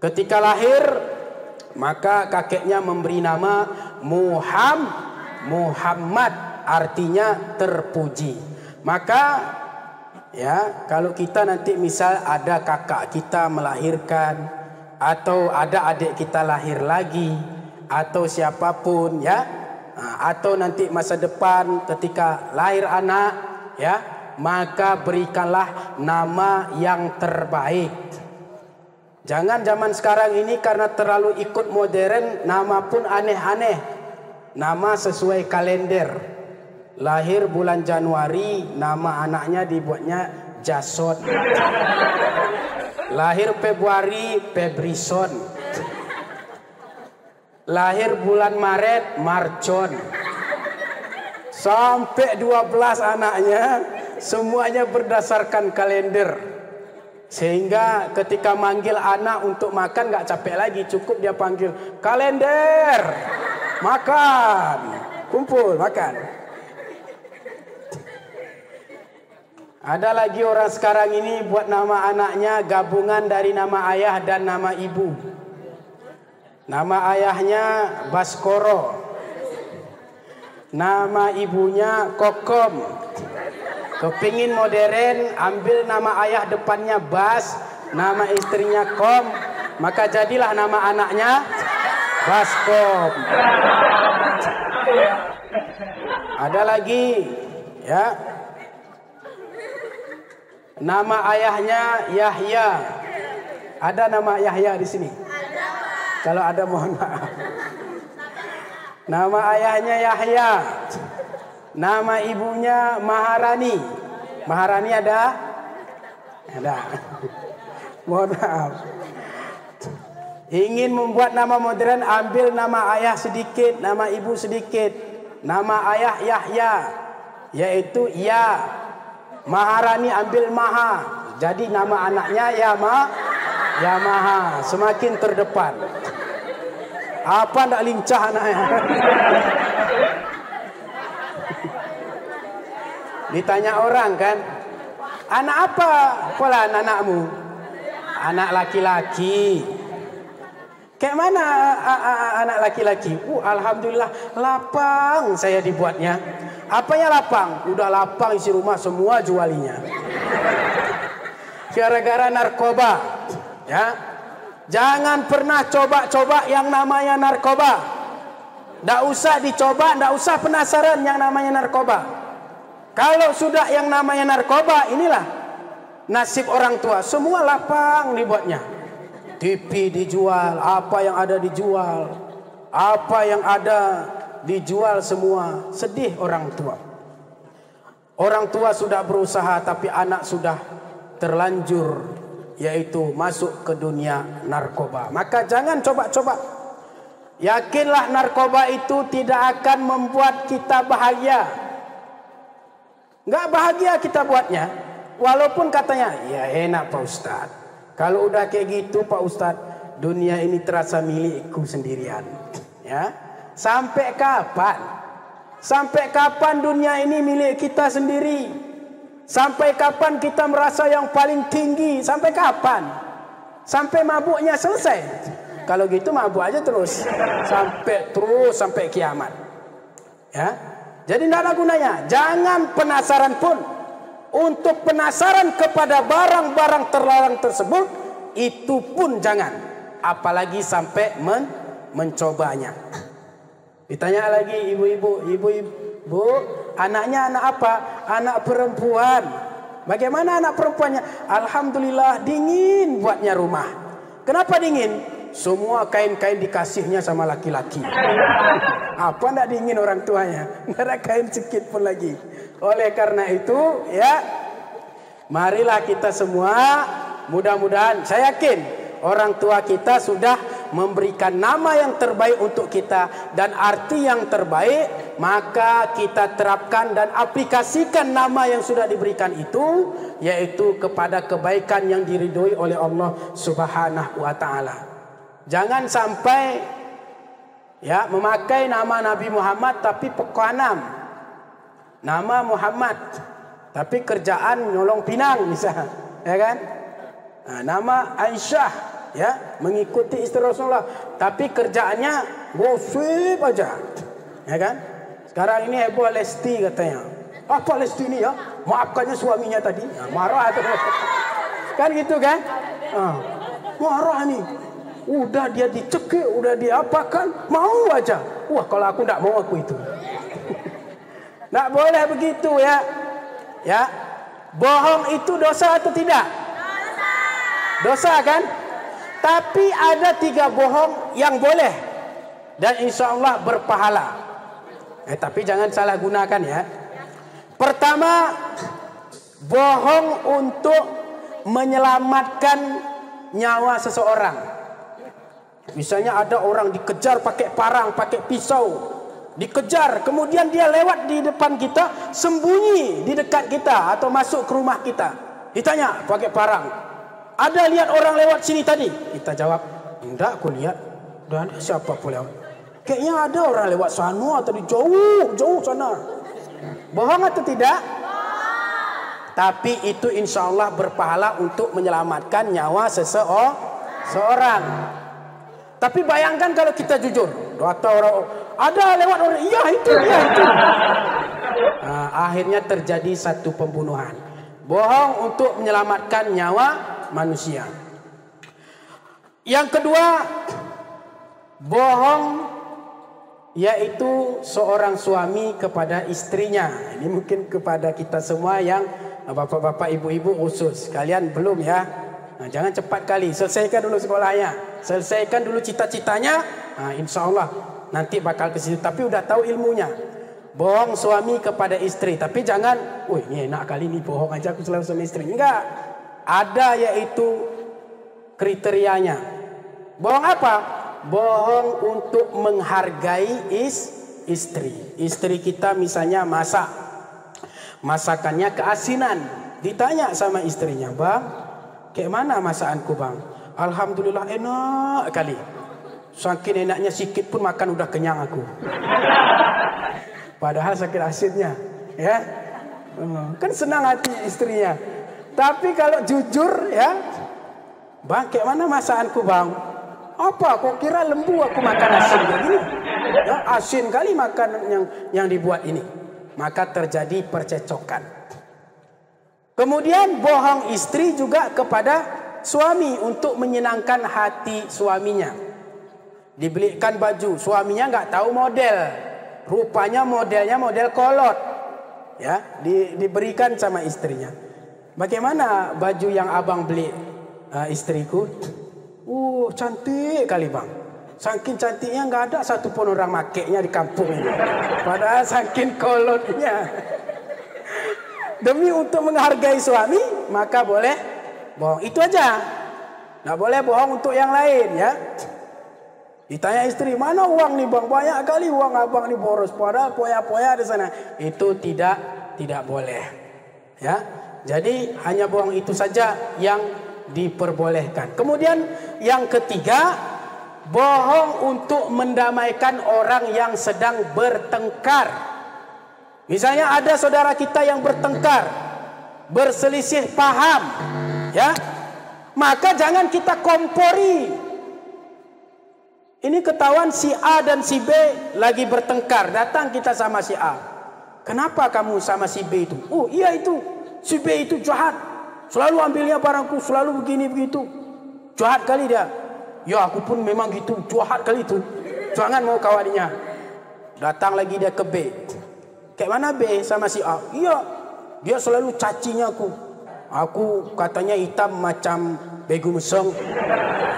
Ketika lahir, maka kakeknya memberi nama Muhammad, artinya terpuji. Maka ya, kalau kita nanti misal ada kakak kita melahirkan, atau ada adik kita lahir lagi, atau siapapun ya, atau nanti masa depan ketika lahir anak ya, maka berikanlah nama yang terbaik. Jangan zaman sekarang ini karena terlalu ikut modern, nama pun aneh-aneh. Nama sesuai kalender. Lahir bulan Januari, nama anaknya dibuatnya Jason. Lahir Februari, Febrison. Lahir bulan Maret, Marcon. Sampai 12 anaknya, semuanya berdasarkan kalender. Sehingga ketika manggil anak untuk makan gak capek lagi, cukup dia panggil kalender, makan, kumpul, makan. Ada lagi orang sekarang ini buat nama anaknya gabungan dari nama ayah dan nama ibu. Nama ayahnya Baskoro, nama ibunya Kokom. Kepingin modern, ambil nama ayah depannya Bas, nama istrinya Kom, maka jadilah nama anaknya Baskom. Ada lagi ya, nama ayahnya Yahya. Ada nama Yahya di sini? Kalau ada mohon maaf. Nama ayahnya Yahya. Nama ibunya Maharani. Maharani ada? Ada. Mohon maaf. Ingin membuat nama modern, ambil nama ayah sedikit, nama ibu sedikit. Nama ayah Yahya, yaitu Ya. Maharani ambil Maha, jadi nama anaknya Yamaha, semakin terdepan. Apa ndak lincah anaknya? Ditanya orang kan, anak apa pola anakmu? Anak laki-laki. Kayak mana anak laki-laki? Alhamdulillah lapang saya dibuatnya. Apanya lapang? Udah lapang isi rumah semua jualinya. Gara-gara narkoba. Ya. Jangan pernah coba-coba yang namanya narkoba. Nggak usah dicoba, nggak usah penasaran yang namanya narkoba. Kalau sudah yang namanya narkoba, inilah nasib orang tua. Semua lapang dibuatnya. TV dijual, apa yang ada dijual. Apa yang ada dijual semua. Sedih orang tua. Orang tua sudah berusaha tapi anak sudah terlanjur, yaitu masuk ke dunia narkoba. Maka jangan coba-coba. Yakinlah narkoba itu tidak akan membuat kita bahagia. Enggak bahagia kita buatnya. Walaupun katanya, ya enak Pak Ustadz. Kalau udah kayak gitu Pak Ustadz, dunia ini terasa milikku sendirian. Ya, sampai kapan? Sampai kapan dunia ini milik kita sendiri? Sampai kapan kita merasa yang paling tinggi? Sampai kapan? Sampai mabuknya selesai. Kalau gitu mabuk aja terus. Sampai kiamat. Ya. Jadi tidak ada gunanya. Jangan penasaran pun. Untuk penasaran kepada barang-barang terlarang tersebut, itu pun jangan. Apalagi sampai mencobanya. Ditanya lagi ibu-ibu, anaknya anak apa? Anak perempuan. Bagaimana anak perempuannya? Alhamdulillah dingin buatnya rumah. Kenapa dingin? semua kain-kain dikasihnya sama laki-laki. Apa ndak diingin orang tuanya? Nggak ada kain sedikit pun lagi. Oleh karena itu, ya, marilah kita semua, mudah-mudahan, saya yakin orang tua kita sudah memberikan nama yang terbaik untuk kita dan arti yang terbaik, maka kita terapkan dan aplikasikan nama yang sudah diberikan itu, yaitu kepada kebaikan yang diridhoi oleh Allah Subhanahu wa taala. Jangan sampai, ya, memakai nama Nabi Muhammad tapi pekanam. Nama Muhammad tapi kerjaan nyolong pinang misalnya, ya kan? Nah, nama Aisyah, ya, mengikuti istri Rasulullah tapi kerjaannya gosip aja, ya kan? Sekarang ini heboh Lesti katanya. Apa Lesti ini, ya? Maafkannya suaminya tadi. Nah, marah atau kan gitu kan? Marah nih. Udah dia dicekik, udah diapakan, mau aja. Wah, kalau aku enggak mau aku itu. Enggak boleh begitu, ya. Ya. Bohong itu dosa atau tidak? Dosa kan? Tapi ada 3 bohong yang boleh dan insya Allah berpahala. Tapi jangan salah gunakan, ya. Pertama, bohong untuk menyelamatkan nyawa seseorang. Misalnya ada orang dikejar pakai parang, pakai pisau, dikejar, kemudian dia lewat di depan kita, sembunyi di dekat kita atau masuk ke rumah kita. Ditanya pakai parang, ada lihat orang lewat sini tadi? Kita jawab, enggak, aku lihat. Dan siapa pun lewat? Kayaknya ada orang lewat sana atau di jauh sana. Bohong atau tidak? Tapi itu insya Allah berpahala untuk menyelamatkan nyawa seseorang. Tapi bayangkan kalau kita jujur, ada lewat orang, iya itu. Nah, akhirnya terjadi satu pembunuhan. Bohong untuk menyelamatkan nyawa manusia. Yang kedua, bohong yaitu seorang suami kepada istrinya. Ini mungkin kepada kita semua yang bapak-bapak, ibu-ibu khusus. Kalian belum, ya? Nah, jangan cepat kali, selesaikan dulu sekolahnya. Selesaikan dulu cita-citanya. Nah, insya Allah nanti bakal ke situ. Tapi udah tahu ilmunya. Bohong suami kepada istri. Tapi jangan, wih, ini enak kali nih, bohong aja aku selalu sama istri. Enggak. Ada yaitu kriterianya. Bohong apa? Bohong untuk menghargai istri. Istri kita misalnya masak. Masakannya keasinan. Ditanya sama istrinya, bang, kayak mana masakanku, bang? Alhamdulillah enak kali. Saking enaknya sikit pun makan udah kenyang aku. Padahal sakit asidnya, ya. Kan senang hati istrinya. Tapi kalau jujur, ya, bang, kayak mana masakanku, bang? Apa? Kok kira lembu aku makan asin begini? Ya, asin kali makan yang dibuat ini. Maka terjadi percecokan. Kemudian bohong istri juga kepada suami untuk menyenangkan hati suaminya. Dibelikan baju, suaminya nggak tahu model, rupanya modelnya model kolot, ya, diberikan sama istrinya. Bagaimana baju yang abang beli, istriku? Cantik kali, bang. Saking cantiknya nggak ada satupun orang makainya di kampung ini. Padahal saking kolotnya. Demi untuk menghargai suami, maka boleh bohong. Itu aja. Nggak boleh bohong untuk yang lain, ya. Ditanya istri, mana uang nih, bang? Banyak kali uang abang nih boros. Padahal poya-poya di sana. Itu tidak boleh, ya. Jadi hanya bohong itu saja yang diperbolehkan. Kemudian yang ketiga, bohong untuk mendamaikan orang yang sedang bertengkar. Misalnya ada saudara kita yang bertengkar, berselisih paham, ya, maka jangan kita kompori. Ini ketahuan si A dan si B lagi bertengkar, datang kita sama si A. Kenapa kamu sama si B itu? Oh iya, itu si B itu jahat, selalu ambilnya barangku, selalu begini begitu. Jahat kali dia. Ya aku pun memang gitu, jahat kali itu. Jangan mau kawaninya. Datang lagi dia ke B. Kayak mana B sama si A? Iya, dia selalu cacinya aku. Aku katanya hitam macam begu meseng.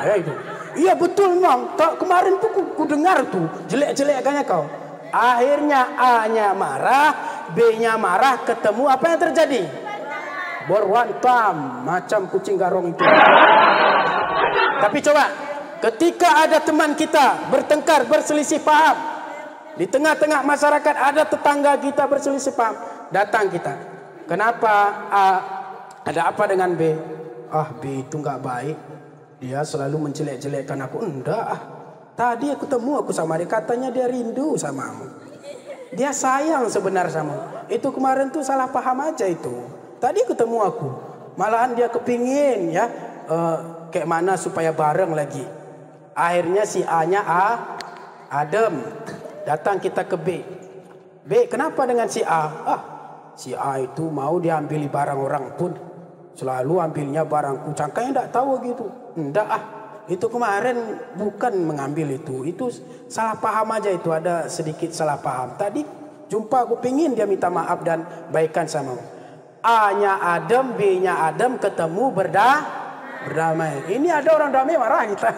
Ya itu. Iya betul memang. Kemarin tuh ku dengar tuh jelek-jeleknya kau. Akhirnya A-nya marah, B-nya marah, ketemu apa yang terjadi? Berwantam macam kucing garong itu. Tapi coba, ketika ada teman kita bertengkar, berselisih paham, di tengah-tengah masyarakat ada tetangga kita berselisih paham, datang kita. Kenapa A? Ada apa dengan B? B itu nggak baik. Dia selalu menjelek-jelekkan aku. Enggak. Tadi aku sama dia, katanya dia rindu samamu. Dia sayang sebenarnya sama. Itu kemarin tuh salah paham aja itu. Tadi ketemu aku, malahan dia kepingin ya kayak mana supaya bareng lagi. Akhirnya si A-nya adem. Datang kita ke B. B, kenapa dengan si A? Si A itu mau diambil barang orang pun selalu ambilnya barangku. Cangkanya enggak tahu gitu. Enggak itu kemarin bukan mengambil itu. Itu salah paham aja itu, ada sedikit salah paham. Tadi jumpa aku pingin dia minta maaf dan baikan sama A-nya adem, B-nya adem, ketemu berdamai. Ini ada orang damai marah kita.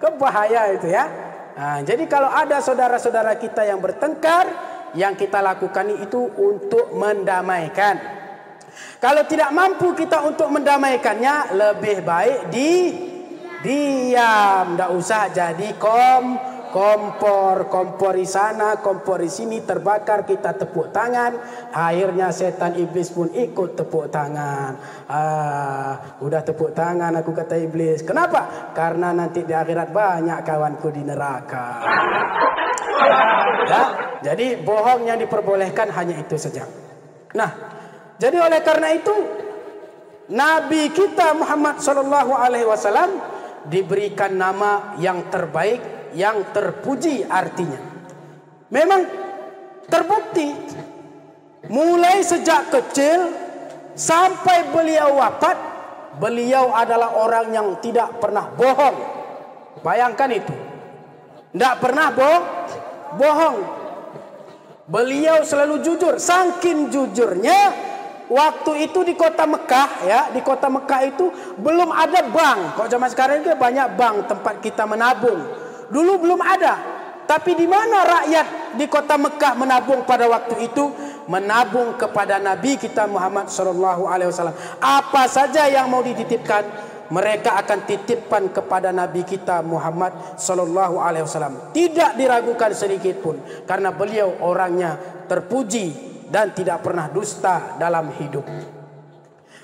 Kebahaya itu ya. Nah, jadi kalau ada saudara-saudara kita yang bertengkar, yang kita lakukan itu untuk mendamaikan. Kalau tidak mampu kita untuk mendamaikannya, lebih baik diam. Tidak usah jadi kompor di sana, kompor di sini, terbakar, kita tepuk tangan. Akhirnya setan iblis pun ikut tepuk tangan. Udah tepuk tangan aku, kata iblis. Kenapa? Karena nanti di akhirat banyak kawanku di neraka. Ya, jadi bohong yang diperbolehkan hanya itu saja. Nah, jadi oleh karena itu Nabi kita Muhammad SAW diberikan nama yang terbaik, yang terpuji artinya. Memang terbukti mulai sejak kecil sampai beliau wafat, beliau adalah orang yang tidak pernah bohong. Bayangkan itu. Tidak pernah bohong. Beliau selalu jujur. Saking jujurnya, waktu itu di kota Mekah ya, di kota Mekah itu belum ada bank. Kalau zaman sekarang ini banyak bank tempat kita menabung. Dulu belum ada. Tapi di mana rakyat di kota Mekah menabung pada waktu itu? Menabung kepada Nabi kita Muhammad SAW. Apa saja yang mau dititipkan, mereka akan titipkan kepada Nabi kita Muhammad SAW. Tidak diragukan sedikit pun, karena beliau orangnya terpuji dan tidak pernah dusta dalam hidup.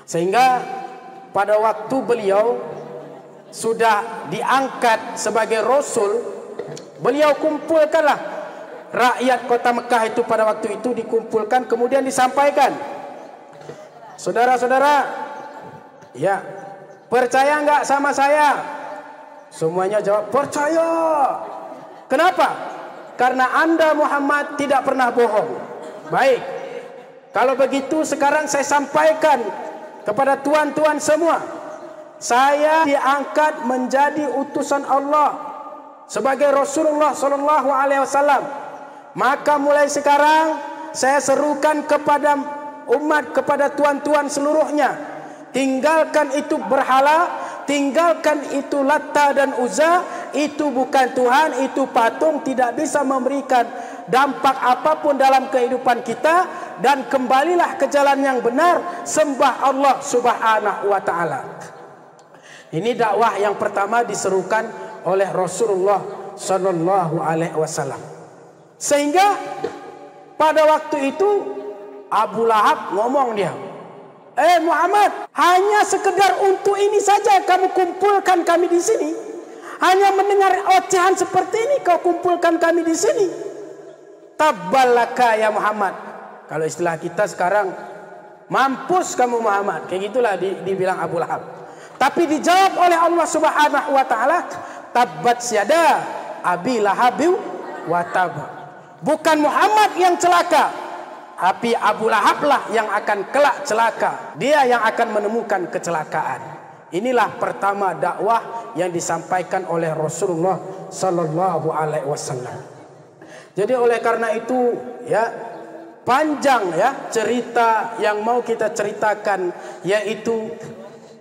Sehingga pada waktu beliau sudah diangkat sebagai Rasul, beliau kumpulkanlah rakyat kota Mekah itu pada waktu itu, dikumpulkan kemudian disampaikan. Saudara-saudara, ya, percaya enggak sama saya? Semuanya jawab percaya. Kenapa? Karena Anda Muhammad tidak pernah bohong. Baik, kalau begitu sekarang saya sampaikan kepada tuan-tuan semua, saya diangkat menjadi utusan Allah sebagai Rasulullah SAW. Maka mulai sekarang saya serukan kepada umat, kepada tuan-tuan seluruhnya, tinggalkan itu berhala, tinggalkan itu Latta dan Uzza. Itu bukan Tuhan, itu patung, tidak bisa memberikan dampak apapun dalam kehidupan kita. Dan kembalilah ke jalan yang benar, sembah Allah Subhanahu wa ta'ala. Ini dakwah yang pertama diserukan oleh Rasulullah Sallallahu Alaihi Wasallam. Sehingga pada waktu itu Abu Lahab ngomong dia, Muhammad, hanya sekedar untuk ini saja kamu kumpulkan kami di sini. Hanya mendengar ocehan seperti ini kau kumpulkan kami di sini. Tabbalaka ya Muhammad. Kalau istilah kita sekarang, mampus kamu Muhammad. Kayak gitulah dibilang Abu Lahab. Tapi dijawab oleh Allah Subhanahu wa ta'ala, tabbat syada Abi Lahab wa tab. Bukan Muhammad yang celaka, tapi Abu Lahab lah yang akan kelak celaka. Dia yang akan menemukan kecelakaan. Inilah pertama dakwah yang disampaikan oleh Rasulullah sallallahu alaihi wasallam. Jadi oleh karena itu ya, panjang ya cerita yang mau kita ceritakan, yaitu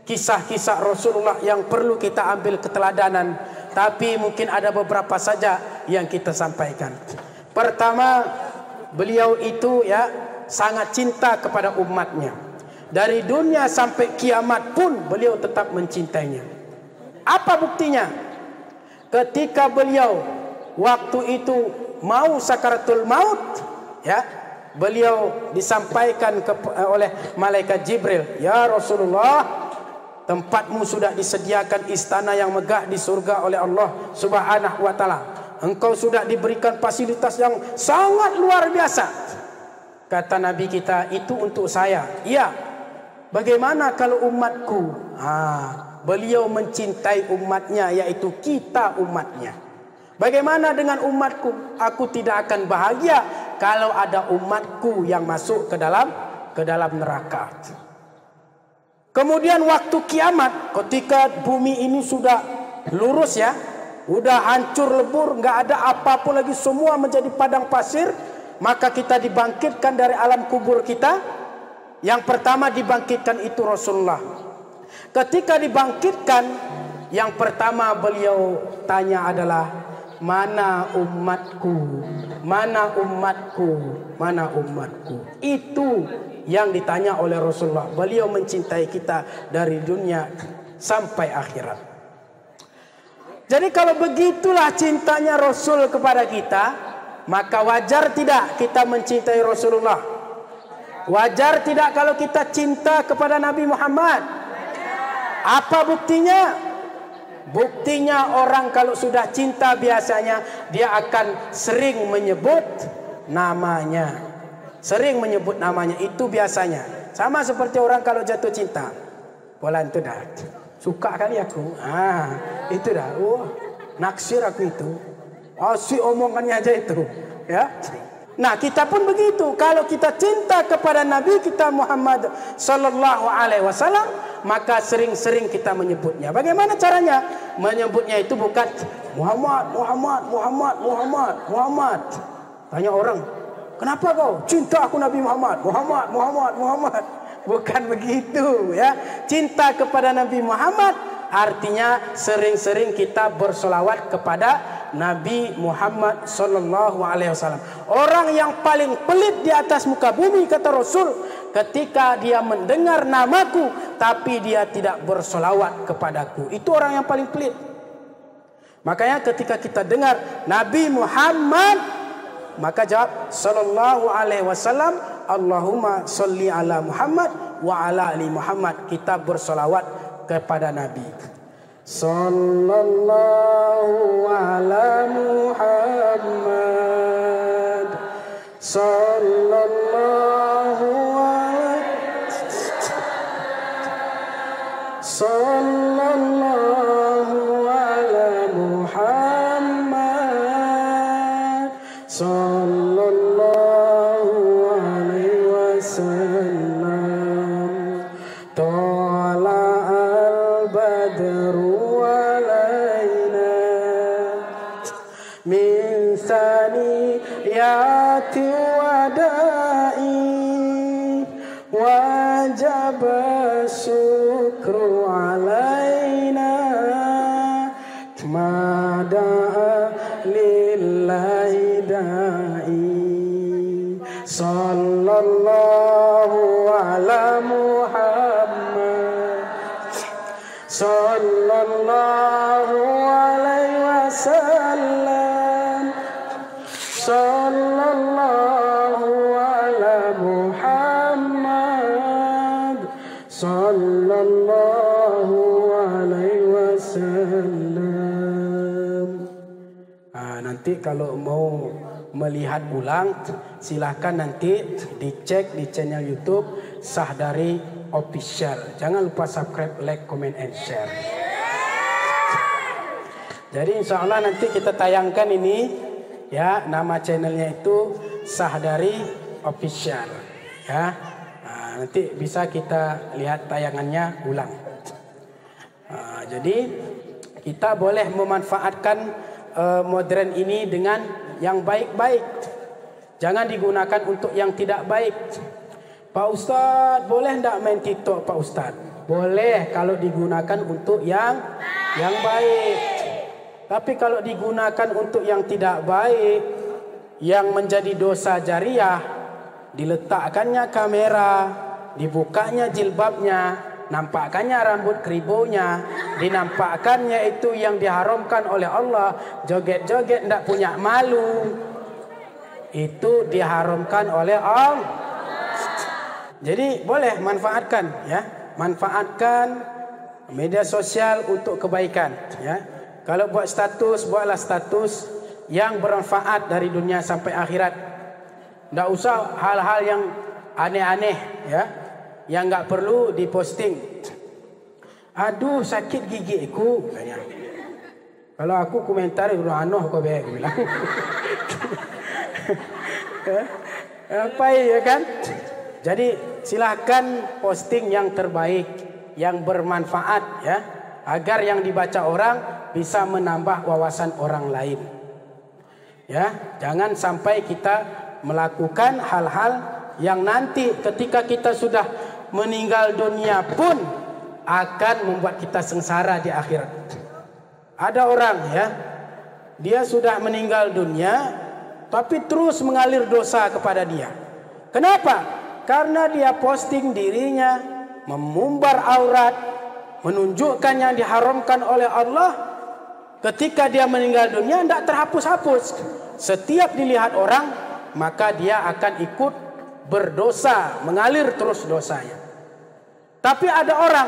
kisah-kisah Rasulullah yang perlu kita ambil keteladanan tapi mungkin ada beberapa saja yang kita sampaikan. Pertama, beliau itu ya sangat cinta kepada umatnya. Dari dunia sampai kiamat pun beliau tetap mencintainya. Apa buktinya? Ketika beliau waktu itu mau sakaratul maut, ya, beliau disampaikan oleh malaikat Jibril, "Ya Rasulullah, tempatmu sudah disediakan istana yang megah di surga oleh Allah Subhanahu wa taala. Engkau sudah diberikan fasilitas yang sangat luar biasa." Kata Nabi kita, "Itu untuk saya." "Iya." "Bagaimana kalau umatku?" Beliau mencintai umatnya, yaitu kita umatnya. "Bagaimana dengan umatku?" "Aku tidak akan bahagia kalau ada umatku yang masuk ke dalam neraka." Kemudian waktu kiamat, ketika bumi ini sudah lurus ya, udah hancur lebur, nggak ada apapun lagi, semua menjadi padang pasir, maka kita dibangkitkan dari alam kubur kita. Yang pertama dibangkitkan itu Rasulullah. Ketika dibangkitkan, yang pertama beliau tanya adalah, "Mana umatku? Mana umatku? Mana umatku?" Itu yang ditanya oleh Rasulullah. Beliau mencintai kita dari dunia sampai akhirat. Jadi kalau begitulah cintanya Rasul kepada kita, maka wajar tidak kita mencintai Rasulullah? Wajar tidak kalau kita cinta kepada Nabi Muhammad? Apa buktinya? Buktinya orang kalau sudah cinta biasanya dia akan sering menyebut namanya. Sering menyebut namanya, itu biasanya. Sama seperti orang kalau jatuh cinta. Polan itu dah. Suka kali aku. Itu dah. Naksir aku itu. Asyik omongannya aja itu. Ya. Nah, kita pun begitu. Kalau kita cinta kepada Nabi kita Muhammad sallallahu alaihi wasallam, maka sering-sering kita menyebutnya. Bagaimana caranya? Menyebutnya itu bukan Muhammad, Muhammad, Muhammad, Muhammad, Muhammad. Tanya orang, "Kenapa kau cinta aku Nabi Muhammad? Muhammad, Muhammad, Muhammad." Bukan begitu ya. Cinta kepada Nabi Muhammad artinya sering-sering kita bersolawat kepada Nabi Muhammad sallallahu alaihi wasallam. Orang yang paling pelit di atas muka bumi, kata Rasul, ketika dia mendengar namaku tapi dia tidak bersolawat kepadaku. Itu orang yang paling pelit. Makanya ketika kita dengar Nabi Muhammad, maka jawab sallallahu alaihi wasallam, Allahumma sholli ala Muhammad wa ala ali Muhammad. Kita bersolawat kepada Nabi. Sallallahu ala Muhammad. Sallallahu ala Sallallahu ala Muhammad. Sallallahu alaihi wasallam. Tala al-badru alaina min saniyati wada'i wajib syukru alaina mada'a lillahi da'i. Sallallahu ala Muhammad. Sallallahu alaihi wasallam. Sallallahu ala Muhammad. Sallallahu alaihi wasallam. Nanti kalau mau melihat ulang, silahkan nanti dicek di channel YouTube Sahdari Official. Jangan lupa subscribe, like, comment, and share. Jadi insya Allah nanti kita tayangkan ini, ya, nama channelnya itu Sahdari Official, ya. Nanti bisa kita lihat tayangannya ulang. Jadi kita boleh memanfaatkan modern ini dengan yang baik-baik. Jangan digunakan untuk yang tidak baik. Pak Ustadz, boleh enggak main TikTok Pak Ustadz? Boleh kalau digunakan untuk yang baik. Tapi kalau digunakan untuk yang tidak baik, yang menjadi dosa jariah, diletakkannya kamera, dibukanya jilbabnya, nampakkannya rambut keribunya, dinampakkannya itu yang diharamkan oleh Allah, joget-joget tidak punya malu, itu diharamkan oleh Allah. Jadi boleh manfaatkan, ya, manfaatkan media sosial untuk kebaikan, ya. Kalau buat status, buatlah status yang bermanfaat dari dunia sampai akhirat. Tidak usah hal-hal yang aneh-aneh, ya, yang nggak perlu diposting. Aduh, sakit gigiku. Kalau aku komentar, anoh kau bilang. Apa ya kan? Jadi silahkan posting yang terbaik, yang bermanfaat, ya, agar yang dibaca orang bisa menambah wawasan orang lain. Ya, jangan sampai kita melakukan hal-hal yang nanti ketika kita sudah meninggal dunia pun akan membuat kita sengsara di akhirat. Ada orang, ya, dia sudah meninggal dunia tapi terus mengalir dosa kepada dia. Kenapa? Karena dia posting dirinya, mengumbar aurat, menunjukkan yang diharamkan oleh Allah. Ketika dia meninggal dunia tidak terhapus-hapus. Setiap dilihat orang, maka dia akan ikut berdosa, mengalir terus dosanya. Tapi ada orang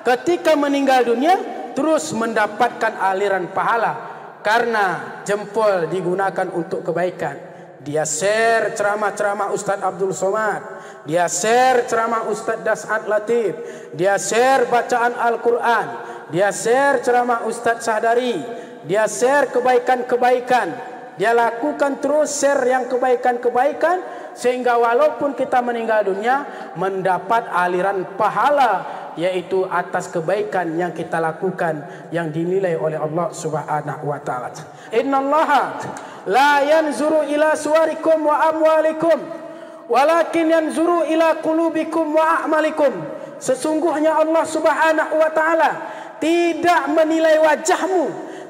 ketika meninggal dunia terus mendapatkan aliran pahala karena jempol digunakan untuk kebaikan. Dia share ceramah-ceramah Ustaz Abdul Somad, dia share ceramah Ustaz Das'ad Latif, dia share bacaan Al-Quran, dia share ceramah Ustaz Sahdari, dia share kebaikan-kebaikan, dia lakukan terus share yang kebaikan-kebaikan, sehingga walaupun kita meninggal dunia mendapat aliran pahala, yaitu atas kebaikan yang kita lakukan yang dinilai oleh Allah Subhanahu wa taala. Innallaha la yanzuru ila suwarikum wa amwalikum walakin yanzuru ila qulubikum wa a'malikum. Sesungguhnya Allah Subhanahu wa taala tidak menilai wajahmu,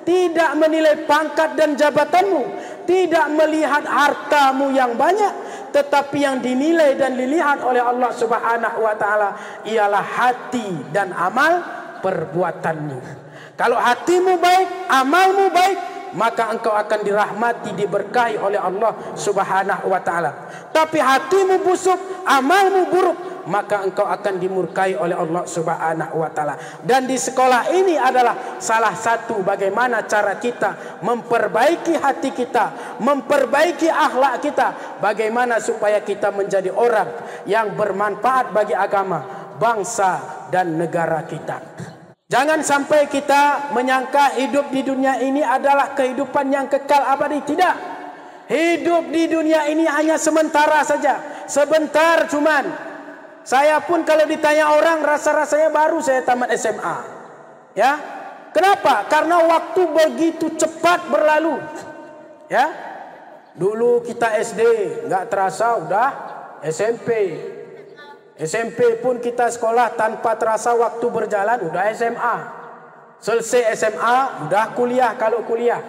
tidak menilai pangkat dan jabatanmu, tidak melihat hartamu yang banyak, tetapi yang dinilai dan dilihat oleh Allah Subhanahu wa taala ialah hati dan amal perbuatanmu. Kalau hatimu baik, amalmu baik, maka engkau akan dirahmati, diberkahi oleh Allah Subhanahu wa taala. Tapi hatimu busuk, amalmu buruk, maka engkau akan dimurkai oleh Allah Subhanahu wa taala. Dan di sekolah ini adalah salah satu bagaimana cara kita memperbaiki hati kita, memperbaiki akhlak kita, bagaimana supaya kita menjadi orang yang bermanfaat bagi agama, bangsa dan negara kita. Jangan sampai kita menyangka hidup di dunia ini adalah kehidupan yang kekal abadi. Tidak. Hidup di dunia ini hanya sementara saja. Sebentar cuman. Saya pun kalau ditanya orang, rasa-rasanya baru saya tamat SMA. Ya. Kenapa? Karena waktu begitu cepat berlalu. Ya. Dulu kita SD, enggak terasa udah SMP. SMP pun kita sekolah tanpa terasa waktu berjalan udah SMA. Selesai SMA udah kuliah kalau kuliah.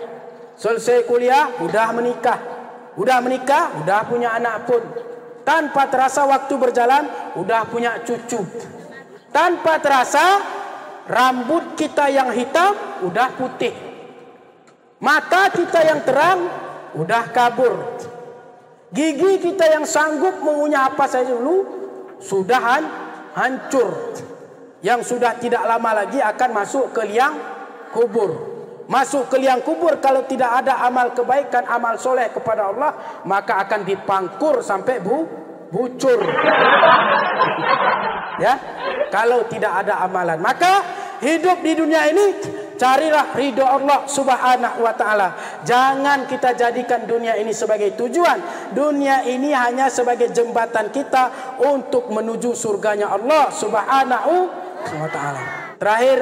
Selesai kuliah udah menikah. Udah menikah udah punya anak pun. Tanpa terasa waktu berjalan udah punya cucu. Tanpa terasa rambut kita yang hitam udah putih. Mata kita yang terang udah kabur. Gigi kita yang sanggup mengunyah apa saja dulu sudah hancur. Yang sudah tidak lama lagi akan masuk ke liang kubur. Masuk ke liang kubur kalau tidak ada amal kebaikan, amal soleh kepada Allah, maka akan dipangkur sampai bucur. Ya, kalau tidak ada amalan, maka hidup di dunia ini carilah ridho Allah Subhanahu wa taala. Jangan kita jadikan dunia ini sebagai tujuan. Dunia ini hanya sebagai jembatan kita untuk menuju surganya Allah Subhanahu wa taala. Terakhir,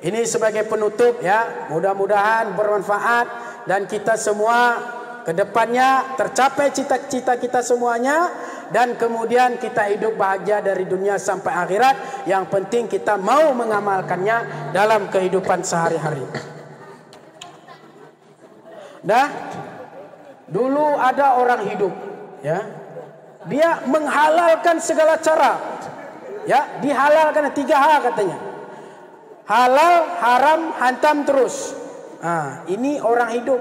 ini sebagai penutup ya, mudah-mudahan bermanfaat dan kita semua ke depannya tercapai cita-cita kita semuanya, dan kemudian kita hidup bahagia dari dunia sampai akhirat. Yang penting kita mau mengamalkannya dalam kehidupan sehari-hari. Dah, dulu ada orang hidup, ya, dia menghalalkan segala cara, ya, dihalalkan 3 hal katanya, halal, haram, hantam terus. Ini orang hidup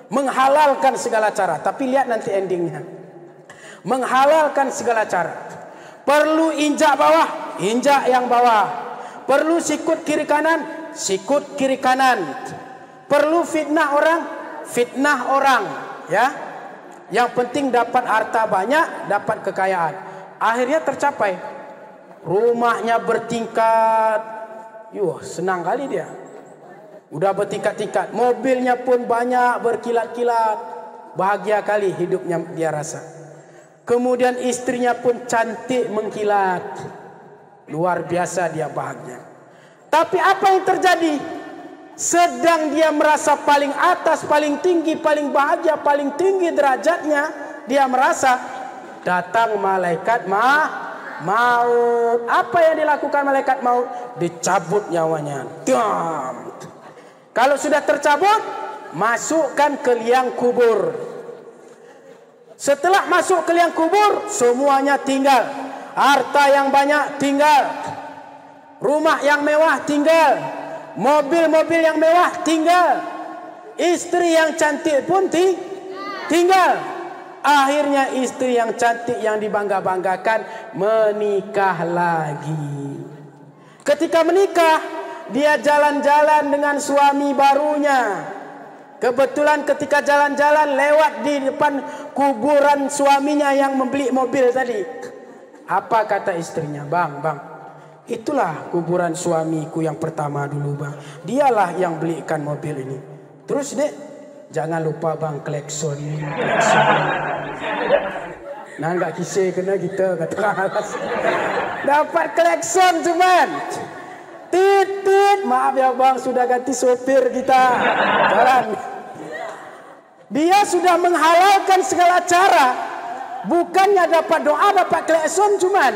menghalalkan segala cara, tapi lihat nanti endingnya. Menghalalkan segala cara. Perlu injak bawah, injak yang bawah. Perlu sikut kiri kanan, sikut kiri kanan. Perlu fitnah orang, fitnah orang, ya. Yang penting dapat harta banyak, dapat kekayaan. Akhirnya tercapai. Rumahnya bertingkat. Senang kali dia. Udah bertingkat-tingkat. Mobilnya pun banyak, berkilat-kilat. Bahagia kali hidupnya dia rasa. Kemudian istrinya pun cantik mengkilat. Luar biasa dia bahagia. Tapi apa yang terjadi? Sedang dia merasa paling atas, paling tinggi, paling bahagia, paling tinggi derajatnya, dia merasa datang malaikat maut. Apa yang dilakukan malaikat maut? Dicabut nyawanya. Kalau sudah tercabut, masukkan ke liang kubur. Setelah masuk ke liang kubur, semuanya tinggal. Harta yang banyak tinggal. Rumah yang mewah tinggal. Mobil-mobil yang mewah tinggal. Istri yang cantik pun tinggal. Akhirnya istri yang cantik yang dibangga-banggakan menikah lagi. Ketika menikah, dia jalan-jalan dengan suami barunya. Kebetulan ketika jalan-jalan lewat di depan kuburan suaminya yang membeli mobil tadi. Apa kata istrinya? Bang, itulah kuburan suamiku yang pertama dulu, bang. Dialah yang belikan mobil ini. Terus dek, jangan lupa bang klekson. Nah, enggak kisah kena kita kata dapat klekson cuman. Tit, maaf ya bang, sudah ganti sopir kita. Jalan. Dia sudah menghalalkan segala cara. Bukannya dapat doa, dapat klekson cuman.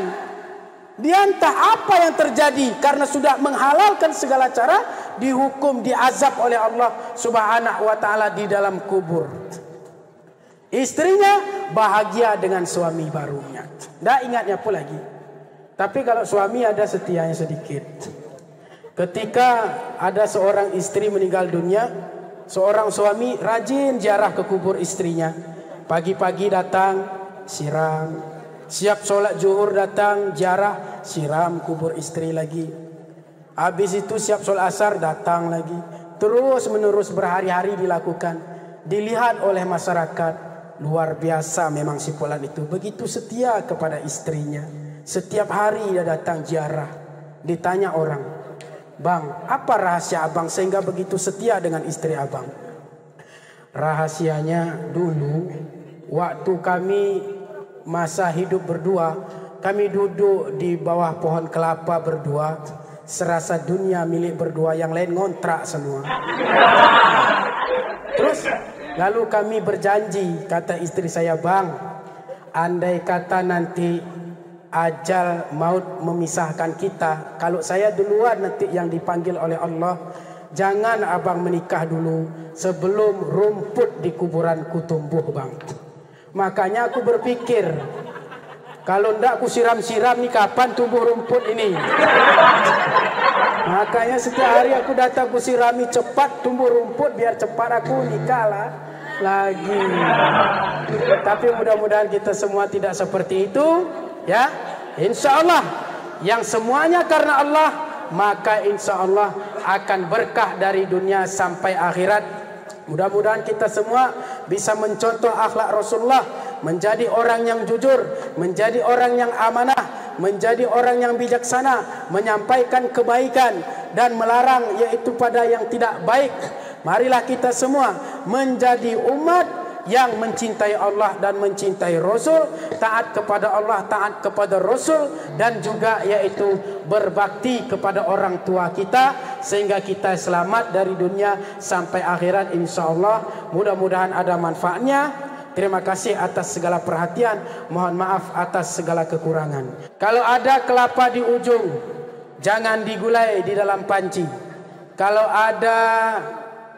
Dia entah apa yang terjadi karena sudah menghalalkan segala cara, dihukum, diazab oleh Allah Subhanahu wa taala di dalam kubur. Istrinya bahagia dengan suami barunya. Dah ingatnya pun lagi. Tapi kalau suami ada setianya sedikit. Ketika ada seorang istri meninggal dunia, seorang suami rajin ziarah ke kubur istrinya. Pagi-pagi datang, siram. Siap sholat zuhur datang, ziarah, siram kubur istri lagi. Habis itu siap sholat asar datang lagi. Terus menerus berhari-hari dilakukan. Dilihat oleh masyarakat. Luar biasa memang si Fulan itu. Begitu setia kepada istrinya. Setiap hari dia datang ziarah. Ditanya orang, bang, apa rahasia abang sehingga begitu setia dengan istri abang? Rahasianya dulu, waktu kami masa hidup berdua, kami duduk di bawah pohon kelapa berdua, serasa dunia milik berdua, yang lain ngontrak semua. Terus lalu kami berjanji, kata istri saya, bang, andai kata nanti ajal maut memisahkan kita, kalau saya duluan nanti yang dipanggil oleh Allah, jangan abang menikah dulu sebelum rumput di kuburanku tumbuh, bang. Makanya aku berpikir, kalau ndak aku siram-siram nih kapan tumbuh rumput ini. Makanya setiap hari aku datang aku sirami cepat tumbuh rumput biar cepat aku nikah lagi. Tapi mudah-mudahan kita semua tidak seperti itu, ya. Insya Allah yang semuanya karena Allah, maka insya Allah akan berkah dari dunia sampai akhirat. Mudah-mudahan kita semua bisa mencontoh akhlak Rasulullah, menjadi orang yang jujur, menjadi orang yang amanah, menjadi orang yang bijaksana, menyampaikan kebaikan dan melarang yaitu pada yang tidak baik. Marilah kita semua menjadi umat yang mencintai Allah dan mencintai Rasul, taat kepada Allah, taat kepada Rasul, dan juga yaitu berbakti kepada orang tua kita sehingga kita selamat dari dunia sampai akhirat insyaallah. Mudah-mudahan ada manfaatnya. Terima kasih atas segala perhatian. Mohon maaf atas segala kekurangan. Kalau ada kelapa di ujung, jangan digulai di dalam panci. Kalau ada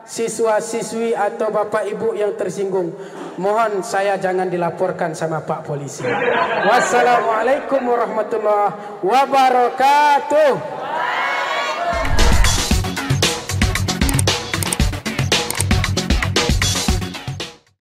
siswa-siswi atau bapak ibu yang tersinggung, mohon saya jangan dilaporkan sama Pak Polisi. Wassalamualaikum warahmatullahi wabarakatuh.